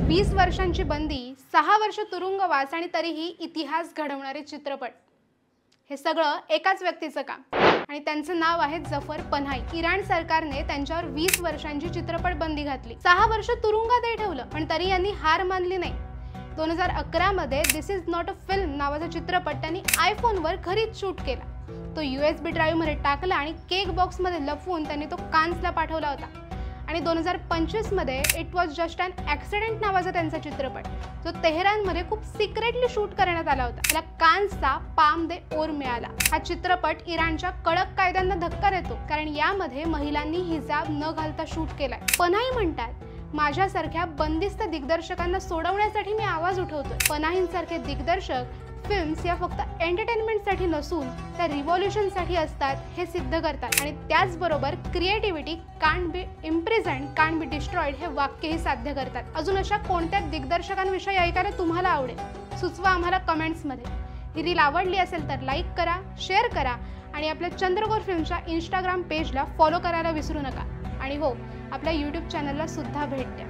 20 वर्षांची बंदी, 6 वर्ष तुरुंगवास आणि तरीही इतिहास घडवणारे चित्रपट, हे सगळं एकाच व्यक्तीचं काम आणि त्यांचं नाव आहे जफर पनाही। इराण सरकारने त्यांच्यावर 20 वर्षांची चित्रपट बंदी घातली, 6 वर्ष तुरुंगातही ठेवलं, पण तरी यांनी हार मानली नाही। 2011 मध्ये दिस इज नॉट अ फिल्म नावाचा चित्रपट त्यांनी आयफोनवर घरीच शूट केला। तो USB ड्राईव्ह मध्ये टाकला आणि केक बॉक्स मध्ये लपवून त्यांनी तो कान्सला पाठवला होता। आणि 2025 मध्ये it was just an accident नावाचा त्यांचा चित्रपट, जो तेहरानमध्ये खूप सिक्रेटली शूट करण्यात आला होता, त्याला कान्सचा पाम दे ओर मिळाला। हा चित्रपट इराणच्या कडक कायद्यांना धक्का देतो, कारण यामध्ये महिलांनी हिजाब न घालता शूट केलाय। पनाही म्हणतात, माझ्यासारख्या बंदिस्त दिग्दर्शकांना सोडवण्यासाठी मी आवाज उठवतोय। पनाहींसारखे दिग्दर्शक फिल्म्स या फक्त एंटरटेनमेंटसाठी नसून त्या रिव्हॉल्युशनसाठी असतात हे सिद्ध करतात, आणि त्याचबरोबर creativity can't be imprisoned, can't be destroyed हे वाक्यही साध्य करतात। अजून अशा कोणत्या दिग्दर्शकांविषयी ऐकायला तुम्हाला आवडेल? सुचवा आम्हाला कमेंट्समध्ये। ही रील आवडली असेल तर लाईक करा, शेअर करा आणि आपल्या चंद्रकोर फिल्मच्या इंस्टाग्राम पेजला फॉलो करायला विसरू नका। आणि हो, आपल्या यूट्यूब चॅनलला सुद्धा भेट द्या।